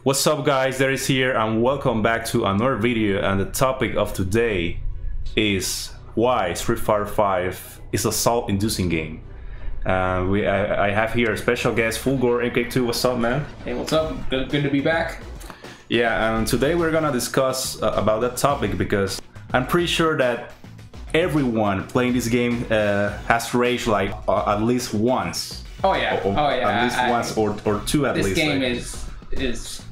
What's up guys, Darius here and welcome back to another video, and the topic of today is why Street Fighter V is a SALT inducing game. I have here a special guest, Fulgor MK2. What's up, man? Hey, what's up? Good to be back. Yeah, and today we're gonna discuss about that topic because I'm pretty sure that everyone playing this game has raged like at least once. Oh yeah, At least once or two at least. This game is it's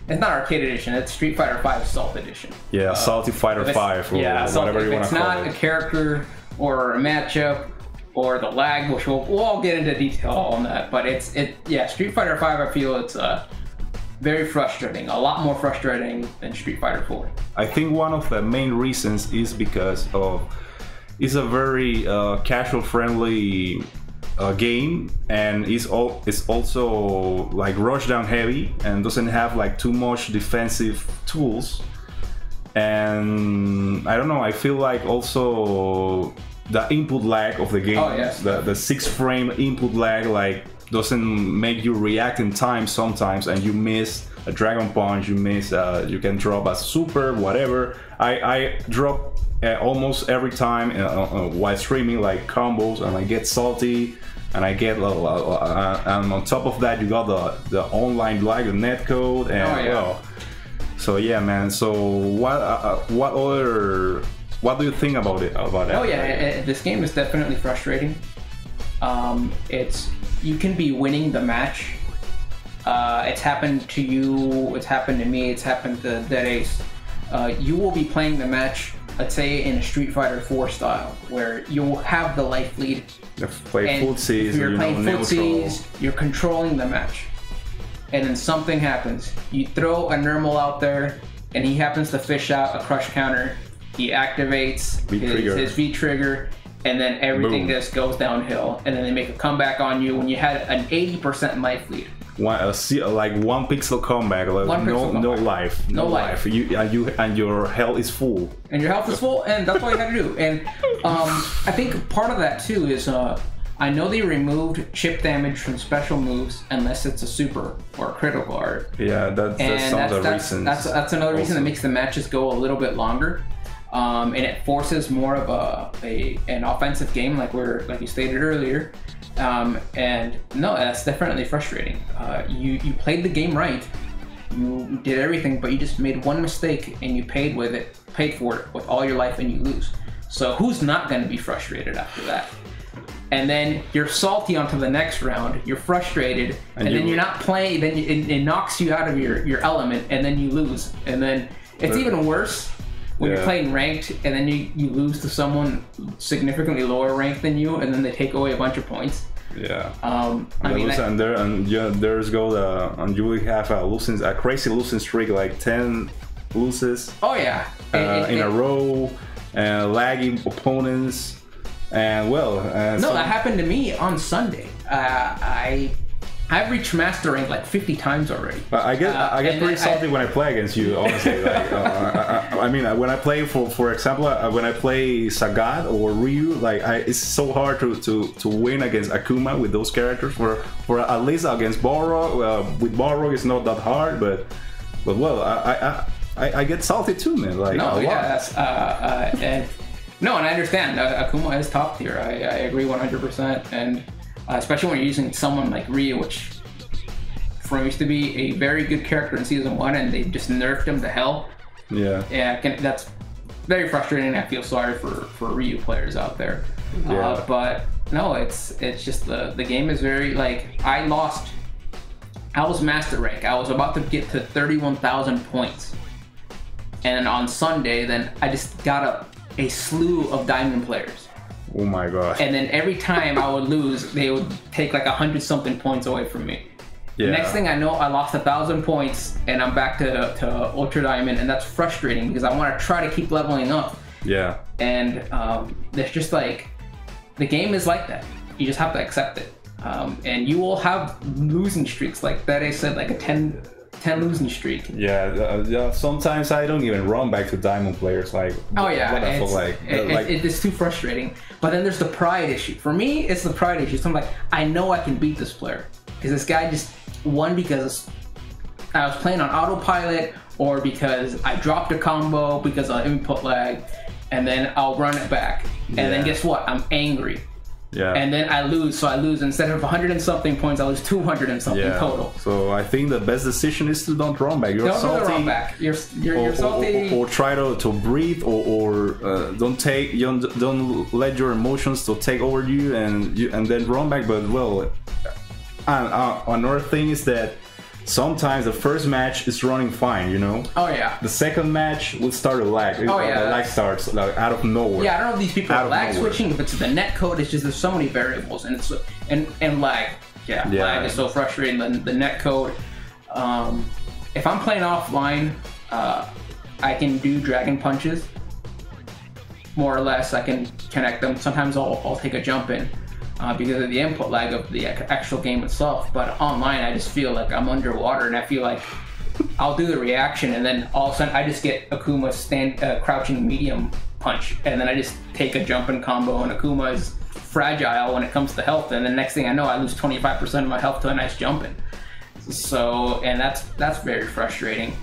not Arcade Edition. It's Street Fighter V Salt Edition. Yeah, Salty Fighter 5 or whatever you want to call it. It's not a character or a matchup or the lag, which we'll all get into detail on that. But yeah, Street Fighter V. I feel it's very frustrating. A lot more frustrating than Street Fighter 4. I think one of the main reasons is because it's a very casual friendly game, and it's also like rush down heavy and doesn't have like too much defensive tools. And I don't know, I feel like also the input lag of the game, the 6-frame input lag, like doesn't make you react in time sometimes, and you miss a dragon punch, you can drop a super whatever. I drop almost every time while streaming, like combos, and I get salty, and I get and on top of that you got the online lag, the netcode, and well, so yeah, man. So what do you think about it? This game is definitely frustrating. You can be winning the match. It's happened to you, it's happened to me, it's happened to Dead Ace. You will be playing the match, let's say in a Street Fighter 4 style, where you'll have the life lead. You're playing footsies, you're playing footsies, you're controlling the match. And then something happens. You throw a normal out there, and he happens to fish out a crush counter. He activates his V trigger, and then everything just goes downhill. And then they make a comeback on you when you had an 80% life lead. Like one pixel comeback, like no life. And your health is full. And that's all you have to do. And I think part of that too is I know they removed chip damage from special moves unless it's a super or a critical art. Yeah, that's some of the reasons. That's another reason that makes the matches go a little bit longer. And it forces more of an offensive game, like you stated earlier. And no, that's definitely frustrating. You played the game right, you did everything, but you just made one mistake and you paid for it with all your life, and you lose. So who's not going to be frustrated after that? And then you're salty onto the next round, you're frustrated, and then you're not playing, then it knocks you out of your element, and then you lose. And then it's even worse when you're playing ranked, and then you lose to someone significantly lower ranked than you, and then they take away a bunch of points. Yeah. There's go and you will have a crazy losing streak, like 10 loses. Oh yeah. In a row, lagging opponents, and that happened to me on Sunday. I've reached master rank like 50 times already. I get pretty salty when I play against you, honestly. Like, I mean, when I play, for example, when I play Sagat or Ryu, like it's so hard to win against Akuma with those characters. For at least against Balrog, with Balrog it's not that hard, but well, I get salty too, man. Like and I understand. Akuma is top tier. I agree 100%, and. Especially when you're using someone like Ryu, which used to be a very good character in Season 1, and they just nerfed him to hell. Yeah. That's very frustrating. I feel sorry for Ryu players out there. Yeah. But no, it's just the game is very, like, I was master rank. I was about to get to 31,000 points. And on Sunday, then I just got a slew of diamond players. Oh my god. And then every time I would lose, they would take like 100-something points away from me. Yeah. The next thing I know, I lost 1,000 points and I'm back to Ultra Diamond, and that's frustrating because I want to try to keep leveling up. Yeah. And there's just like, the game is like that. You just have to accept it. And you will have losing streaks, like that I said, like a 10 losing streak. Yeah, sometimes I don't even run back to diamond players. Like, it's too frustrating. But then there's the pride issue. For me, it's the pride issue. So I'm like, I know I can beat this player because this guy just won because I was playing on autopilot, or because I dropped a combo because of input lag, and then I'll run it back, and then guess what? I'm angry. Yeah. And then I lose, so I lose instead of 100 and something points, I lose 200 and something total. So I think the best decision is to don't run back. Don't run back. You're salty. Or try to breathe, or don't let your emotions to take over you and then run back. But well, another thing is that sometimes the first match is running fine, you know? Oh, yeah. The second match will start a lag. Oh, yeah. The lag starts like, out of nowhere. Yeah, I don't know if these people are lag switching, but the net code is just, there's so many variables, and it's and lag. Yeah, lag is so frustrating. The net code. If I'm playing offline, I can do dragon punches. More or less, I can connect them. Sometimes I'll take a jump in. Because of the input lag of the actual game itself. But online, I just feel like I'm underwater, and I feel like I'll do the reaction, and then all of a sudden I just get Akuma's crouching medium punch, and then I just take a jump and combo, and Akuma is fragile when it comes to health, and the next thing I know, I lose 25% of my health to a nice jumping. So, and that's very frustrating.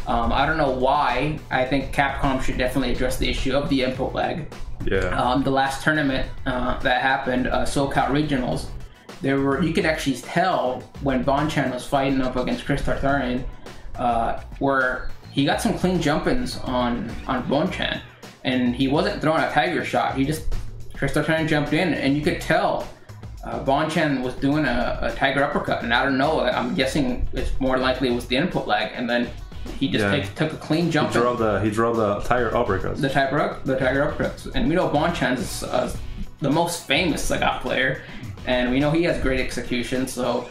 I don't know why. I think Capcom should definitely address the issue of the input lag. Yeah. The last tournament that happened, SoCal Regionals, you could actually tell when Bonchan was fighting up against Chris Tartarian, where he got some clean jump-ins on Bonchan, and he wasn't throwing a tiger shot. Chris Tartarian jumped in, and you could tell Bonchan was doing a tiger uppercut, and I don't know. I'm guessing it's more likely it was the input lag, and then he just took a clean jump. He drove the tiger uppercuts. The tiger uppercuts, and we know Bonchan's the most famous Sagat player, and we know he has great execution. So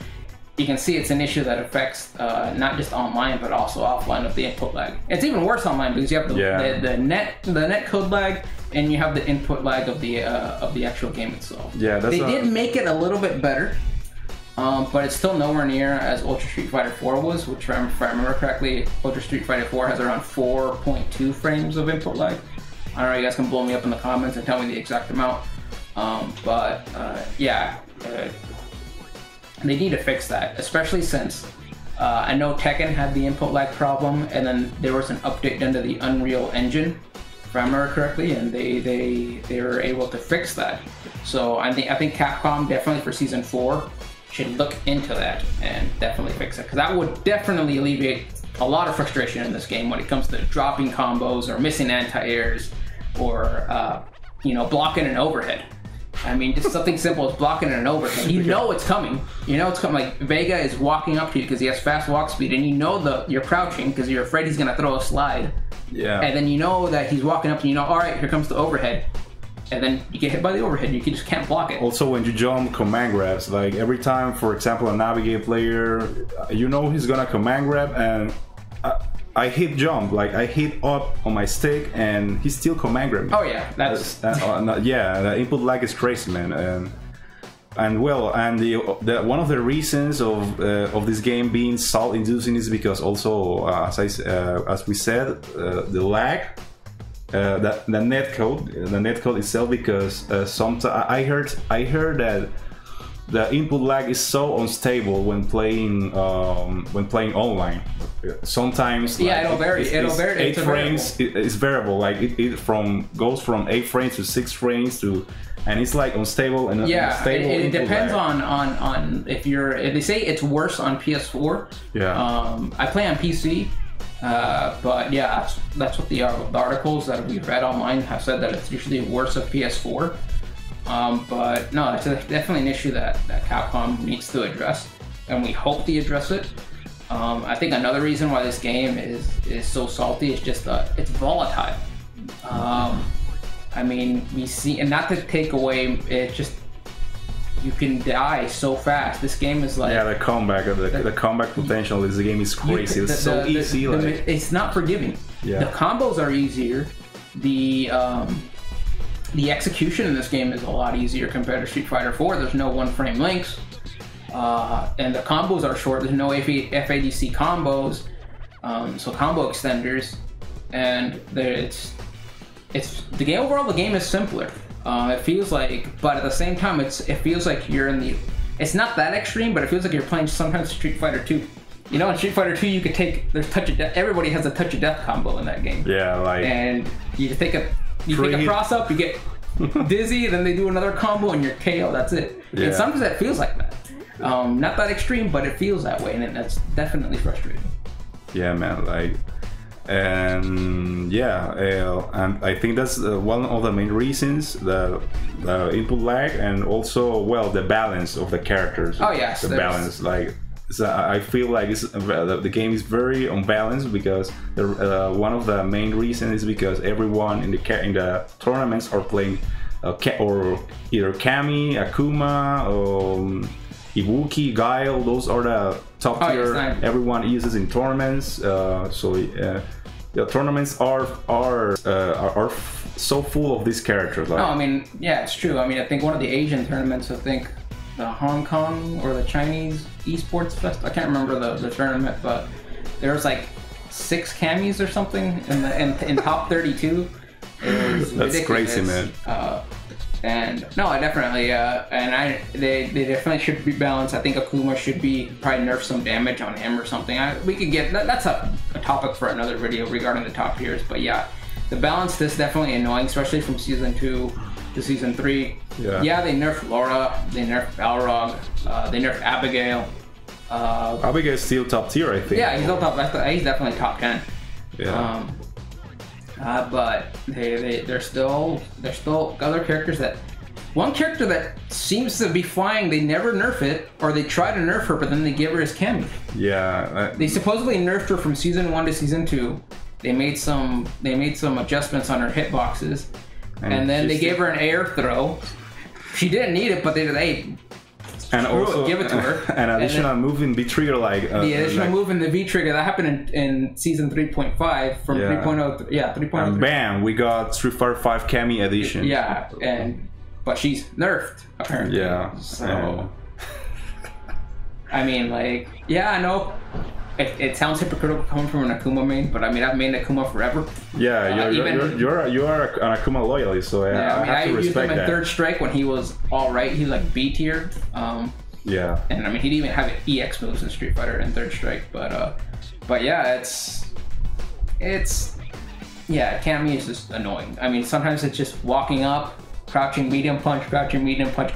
you can see it's an issue that affects not just online but also offline of the input lag. It's even worse online because you have the net code lag, and you have the input lag of the actual game itself. Yeah, they did make it a little bit better. But it's still nowhere near as Ultra Street Fighter 4 was, which, if I remember correctly, Ultra Street Fighter 4 has around 4.2 frames of input lag. I don't know, you guys can blow me up in the comments and tell me the exact amount. They need to fix that, especially since I know Tekken had the input lag problem, and then there was an update done to the Unreal Engine, if I remember correctly, and they were able to fix that. So I think Capcom definitely for Season 4 should look into that and definitely fix it, because that would definitely alleviate a lot of frustration in this game when it comes to dropping combos or missing anti-airs or blocking an overhead. I mean, just something simple as blocking an overhead. You know it's coming. You know it's coming. Like Vega is walking up to you because he has fast walk speed, and you know you're crouching because you're afraid he's gonna throw a slide. Yeah. And then you know that he's walking up, and you know, all right, here comes the overhead. And then you get hit by the overhead, you just can't block it. Also, when you jump command grabs, like every time, for example, a Navigate player, you know he's gonna command grab, and I hit jump, like I hit up on my stick, and he's still command grabbing. Oh yeah, the input lag is crazy, man. And the one of the reasons of this game being SALT inducing is because also, as we said, the lag. The net code itself, because sometimes I heard that the input lag is so unstable when playing online. Sometimes it'll vary. 8 frames is variable. Like it goes from 8 frames to 6 frames to, and it's like unstable and unstable. It depends on if they say it's worse on PS4. Yeah. I play on PC. But yeah, that's what the articles that we've read online have said, that it's usually worse of PS4. But no, it's definitely an issue that Capcom needs to address, and we hope they address it. I think another reason why this game is so salty is just it's volatile. I mean, we see, and not to take away, it's just, you can die so fast. This game is like, the comeback potential of this game is crazy. It's so easy. It's not forgiving. Yeah. The combos are easier. The execution in this game is a lot easier compared to Street Fighter 4. There's no 1-frame links, and the combos are short. There's no FADC combos, so combo extenders, and it's the game overall. The game is simpler. It feels like, but at the same time, it feels like you're in the. It's not that extreme, but it feels like you're playing sometimes Street Fighter 2. You know, in Street Fighter 2, you could take there's touch of death. Everybody has a touch of death combo in that game. Yeah, like and you take a cross up, you get dizzy, then they do another combo and you're KO. That's it. Yeah. And sometimes that feels like that. Not that extreme, but it feels that way, and that's definitely frustrating. Yeah, man. Like, and yeah, and I think that's one of the main reasons, the input lag, and also, well, the balance of the characters. Oh yes, the balance. Like, so I feel like the game is very unbalanced because one of the main reasons is because everyone in the tournaments are playing or either Kami, Akuma, or Ibuki, Guile. Those are the top tier everyone uses in tournaments. The tournaments are so full of these characters. Like, no, I mean, yeah, it's true. I mean, I think one of the Asian tournaments, I think the Hong Kong or the Chinese Esports Fest, I can't remember the tournament, but there was like 6 Kamis or something in top 32. It was That's crazy, man. And no, I definitely, they definitely should be balanced. I think Akuma should be probably nerf some damage on him or something. We could get that's a topic for another video regarding the top tiers. But yeah, the balance is definitely annoying, especially from season 2 to season 3. Yeah, they nerf Laura, they nerf Balrog, they nerf Abigail. Abigail's still top tier, I think. Yeah, he's still top. He's definitely top 10. Yeah. But they're still other characters that. One character that seems to be flying, they never nerf it, or they try to nerf her, but then they give her as Kami. Yeah. They supposedly nerfed her from season 1 to season 2. They made some adjustments on her hitboxes, and then they gave her an air throw. She didn't need it, but they did. Hey, and also give it to her. An additional move in V trigger, like the additional move in the V trigger that happened in season 3.5 from 3.0. Yeah, 3.0. And bam, we got Street Fighter 5 Kami edition. Yeah, but she's nerfed apparently. Yeah. So I mean, like, yeah, I know. It sounds hypocritical coming from an Akuma main, but I mean, I've made Akuma forever. Yeah, you are an Akuma loyalist, so I have to respect that. I used him in Third Strike when he was all right. He's like B tier. Yeah. And I mean, he didn't even have EX moves in Street Fighter in Third Strike, but yeah, Kami is just annoying. I mean, sometimes it's just walking up, crouching medium punch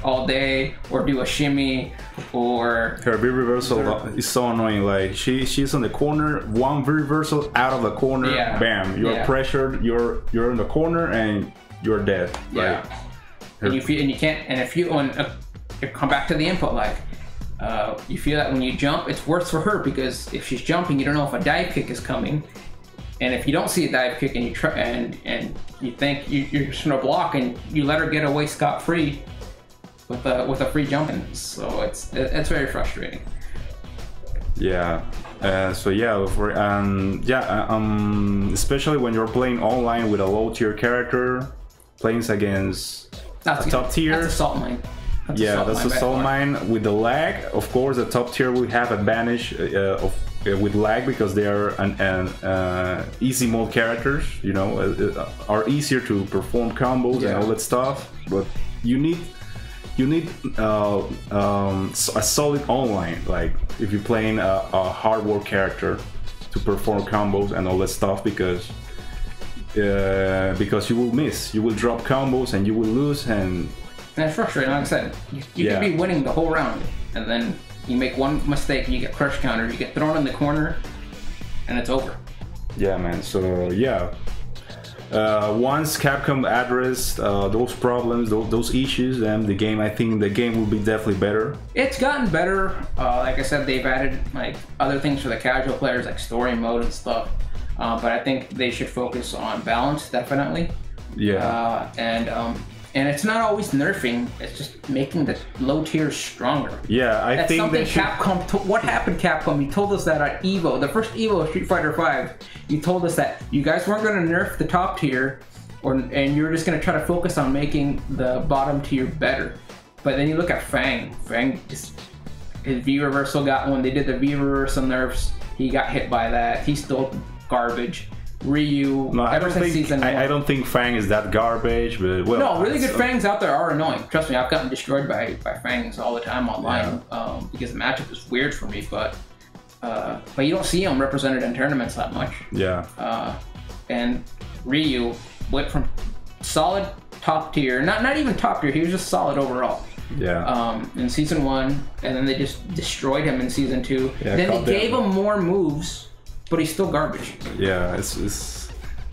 all day, or do a shimmy, or her V reversal is so annoying. Like she's on the corner, one V reversal out of the corner, bam, you're pressured, you're in the corner and you're dead. Yeah. Like, and if you come back to the input, like you feel that when you jump, it's worse for her because if she's jumping, you don't know if a dive kick is coming. And if you don't see a dive kick and you try and you think you're just gonna block and you let her get away scot-free with a free jumping, so it's very frustrating. Yeah. Especially when you're playing online with a low tier character, playing against a top tier. That's a salt mine. That's a salt mine with the lag. Of course, the top tier will have advantage with lag because they are an easy mode characters, you know, are easier to perform combos and all that stuff. But you need a solid online, like if you're playing a hardware character to perform combos and all that stuff, because you will miss, you will drop combos and you will lose, and it's frustrating. Like I said, you could be winning the whole round and then you make one mistake and you get crush counter, you get thrown in the corner, and it's over. Yeah, man. So yeah, once Capcom addressed those problems, those issues, then I think the game will be definitely better. It's gotten better. Like I said, they've added like other things for the casual players, like story mode and stuff. But I think they should focus on balance, definitely. Yeah. And it's not always nerfing, it's just making the low tiers stronger. Yeah, I think something Capcom what happened, Capcom? You told us that at EVO, the first EVO of Street Fighter 5, you told us that you guys weren't going to nerf the top tier, and you were just going to try to focus on making the bottom tier better. But then you look at Fang. His V reversal got one. They did the V reversal nerfs. He got hit by that. He's still garbage. Ryu, no, I don't think Fang is that garbage, but well. No, really good Fangs out there are annoying. Trust me, I've gotten destroyed by Fangs all the time online because the matchup is weird for me. But but you don't see him represented in tournaments that much. Yeah. And Ryu went from solid top tier, not even top tier, he was just solid overall. Yeah. In season 1, and then they just destroyed him in season 2. Yeah, then they gave him more moves, but he's still garbage. Yeah, it's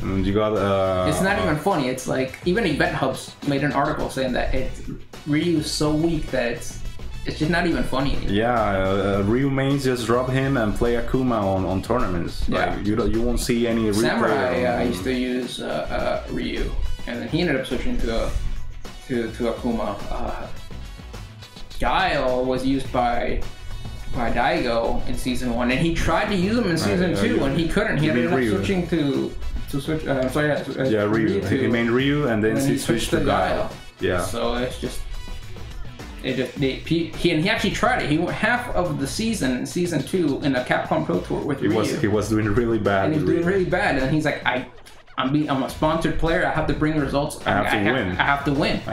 you got. It's not even funny. It's like even Event Hubs made an article saying that Ryu is so weak that it's just not even funny anymore. Yeah, Ryu mains just drop him and play Akuma on tournaments. Yeah. Like, you won't see any Samurai used to use Ryu, and then he ended up switching to Akuma. Guile was used by Daigo in season 1, and he tried to use him in season 2, and he couldn't. He ended up switching to switch. Ryu. He made Ryu, and then he switched to Guile. Yeah. So he actually tried it. He went half of the season in season 2 in a Capcom Pro Tour with Ryu. He was doing really bad. And he was doing really bad, and he's like, I'm a sponsored player. I have to bring results. I have to win.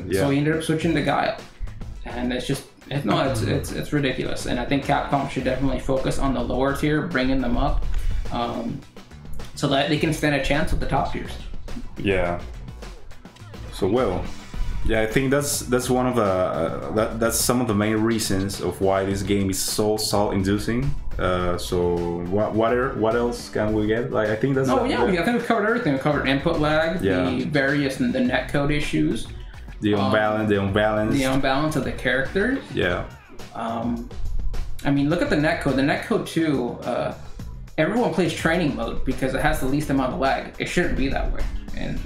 Yeah. So he ended up switching to Guile, and it's ridiculous. And I think Capcom should definitely focus on the lower tier, bringing them up, so that they can stand a chance with the top tiers. Yeah. So yeah, I think that's one of the that's some of the main reasons of why this game is so SALT inducing. So what else can we get? Like I think that's. I think we covered everything. We covered input lag, the netcode issues, the unbalance of the characters. Yeah. I mean, look at the netcode. The netcode too. Everyone plays training mode because it has the least amount of lag. It shouldn't be that way, and.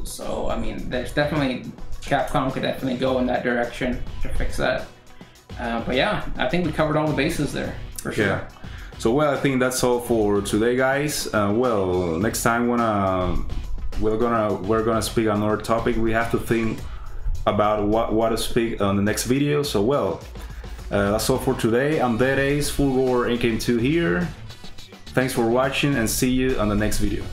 So I mean, there's definitely Capcom could definitely go in that direction to fix that. But yeah, I think we covered all the bases there for sure. Yeah. So I think that's all for today, guys. Next time we're gonna speak on another topic. We have to think about what to speak on the next video. So that's all for today. I'm Dead Ace, Full Roar AKM2 here. Thanks for watching, and see you on the next video.